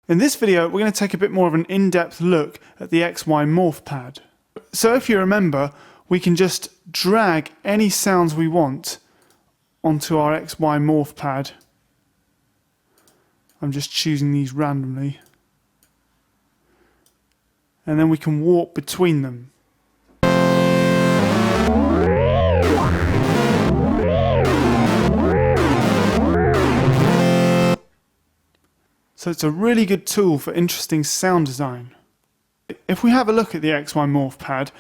In this video, we're going to take a bit more of an in-depth look at the XY morph pad. So if you remember, we can just drag any sounds we want onto our XY morph pad. I'm just choosing these randomly. And then we can warp between them. So it's a really good tool for interesting sound design. If we have a look at the XY morph pad,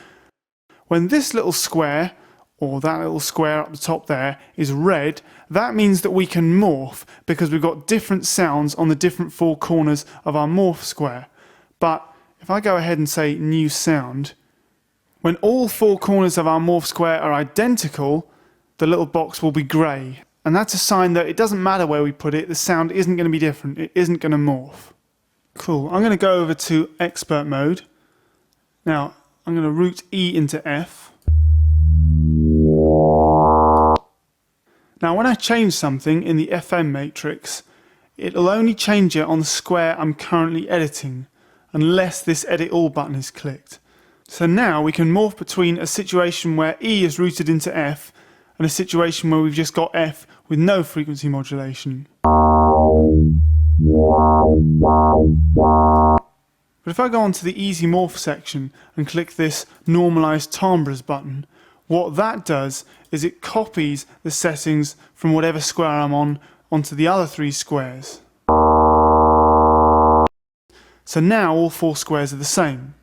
when this little square, or that little square up the top there, is red, that means that we can morph because we've got different sounds on the different four corners of our morph square. But if I go ahead and say new sound, when all four corners of our morph square are identical, the little box will be grey. And that's a sign that it doesn't matter where we put it, the sound isn't going to be different, it isn't going to morph. Cool, I'm going to go over to expert mode. Now, I'm going to route E into F. Now when I change something in the FM matrix, it'll only change it on the square I'm currently editing, unless this edit all button is clicked. So now we can morph between a situation where E is routed into F and a situation where we've just got F with no frequency modulation. But if I go onto the Easy Morph section and click this Normalize Timbres button, what that does is it copies the settings from whatever square I'm on onto the other three squares. So now all four squares are the same.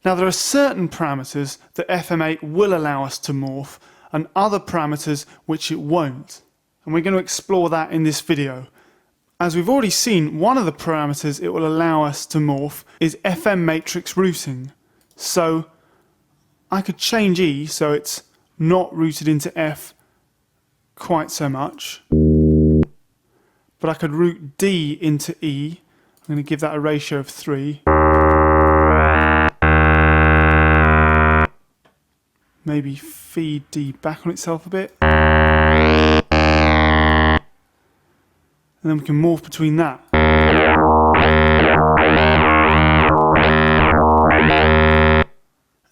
Now there are certain parameters that FM8 will allow us to morph and other parameters which it won't. And we're going to explore that in this video. As we've already seen, one of the parameters it will allow us to morph is FM matrix routing. So I could change E so it's not routed into F quite so much. But I could route D into E. I'm going to give that a ratio of 3. Maybe feed D back on itself a bit. And then we can morph between that.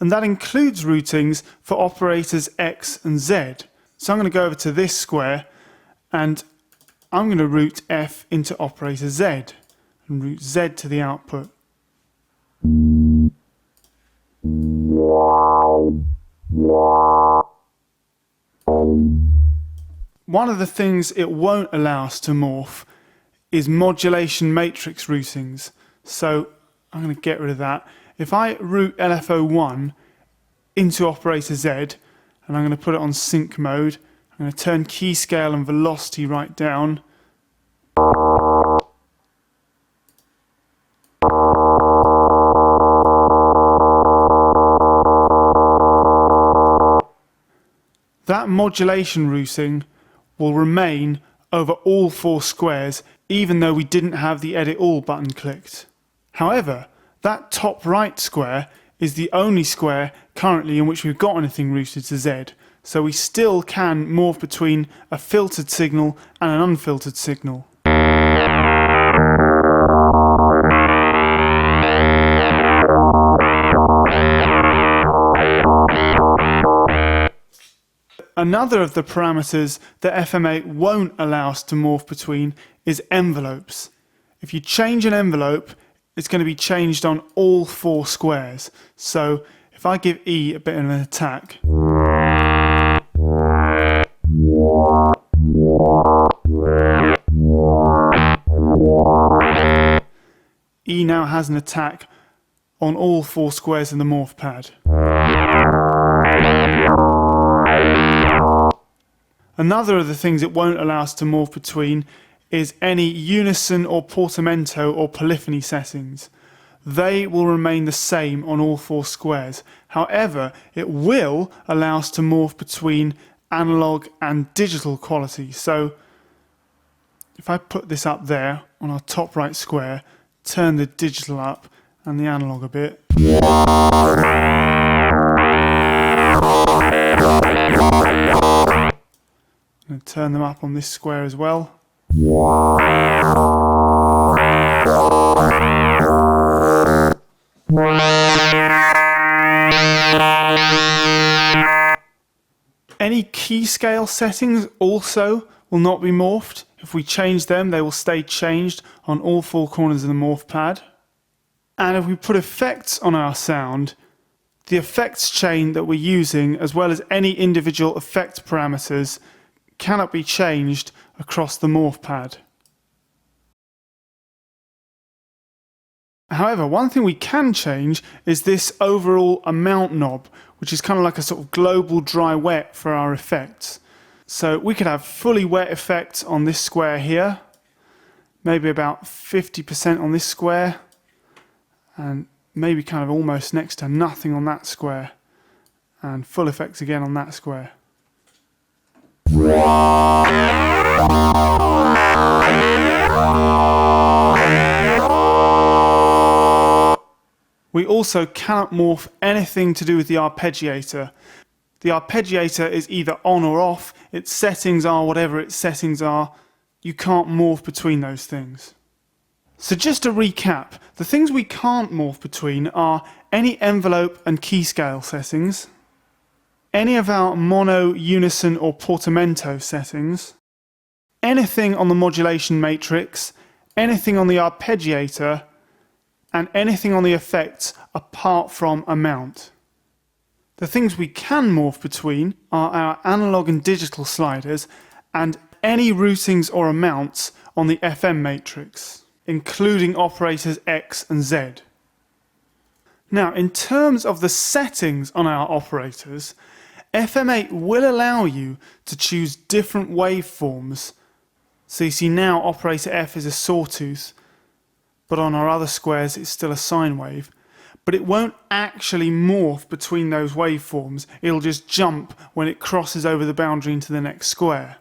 And that includes routings for operators X and Z. So I'm going to go over to this square and I'm going to route F into operator Z and route Z to the output. One of the things it won't allow us to morph is modulation matrix routings. So I'm going to get rid of that. If I route LFO1 into operator Z, and I'm going to put it on sync mode, I'm going to turn key scale and velocity right down. That modulation routing will remain over all four squares even though we didn't have the edit all button clicked. However, that top right square is the only square currently in which we've got anything routed to Z, so we still can morph between a filtered signal and an unfiltered signal. Another of the parameters that FM8 won't allow us to morph between is envelopes. If you change an envelope, it's going to be changed on all four squares. So if I give E a bit of an attack, E now has an attack on all four squares in the morph pad. Another of the things it won't allow us to morph between is any unison or portamento or polyphony settings. They will remain the same on all four squares. However, it will allow us to morph between analog and digital quality. So if I put this up there on our top right square, turn the digital up and the analog a bit. I'm going to turn them up on this square as well. scale settings also will not be morphed. If we change them, they will stay changed on all four corners of the morph pad. And if we put effects on our sound, the effects chain that we're using, as well as any individual effect parameters, cannot be changed across the morph pad. However, one thing we can change is this overall amount knob, which is kind of like a sort of global dry wet for our effects. So we could have fully wet effects on this square here, maybe about 50% on this square, and maybe kind of almost next to nothing on that square, and full effects again on that square. We also cannot morph anything to do with the arpeggiator. The arpeggiator is either on or off, its settings are whatever its settings are. You can't morph between those things. So just to recap, the things we can't morph between are any envelope and key scale settings, any of our mono, unison or portamento settings, anything on the modulation matrix, anything on the arpeggiator, and anything on the effects apart from amount. The things we can morph between are our analog and digital sliders and any routings or amounts on the FM matrix, including operators X and Z. Now, in terms of the settings on our operators, FM8 will allow you to choose different waveforms. So you see now operator F is a sawtooth, but on our other squares it's still a sine wave. But it won't actually morph between those waveforms, it'll just jump when it crosses over the boundary into the next square.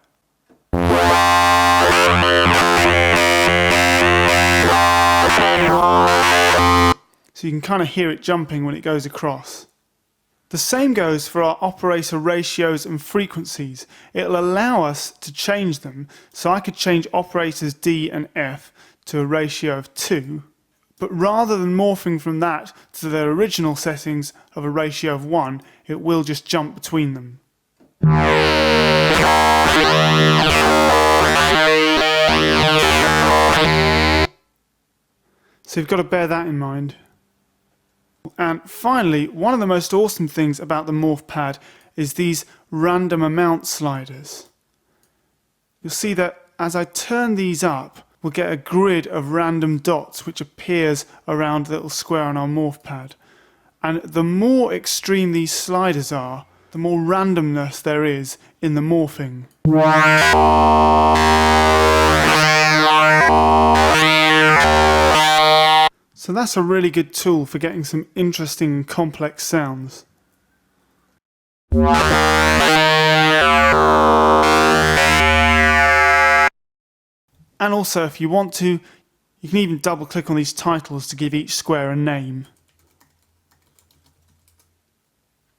So you can kind of hear it jumping when it goes across. The same goes for our operator ratios and frequencies. It'll allow us to change them, so I could change operators D and F to a ratio of 2, but rather than morphing from that to their original settings of a ratio of 1, it will just jump between them. So you've got to bear that in mind. And finally, one of the most awesome things about the morph pad is these random amount sliders. You'll see that as I turn these up, we'll get a grid of random dots which appears around the little square on our morph pad. And the more extreme these sliders are, the more randomness there is in the morphing. So that's a really good tool for getting some interesting and complex sounds. And also, if you want to, you can even double click on these titles to give each square a name.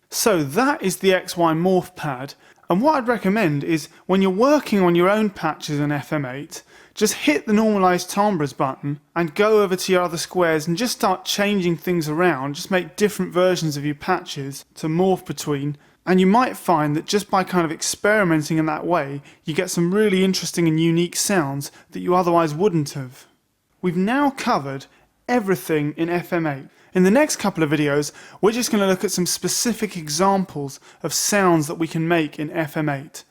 So that is the XY morph pad, and what I'd recommend is when you're working on your own patches in FM8, just hit the normalize timbres button and go over to your other squares and just start changing things around, just make different versions of your patches to morph between. And you might find that just by kind of experimenting in that way, you get some really interesting and unique sounds that you otherwise wouldn't have. We've now covered everything in FM8. In the next couple of videos, we're just going to look at some specific examples of sounds that we can make in FM8.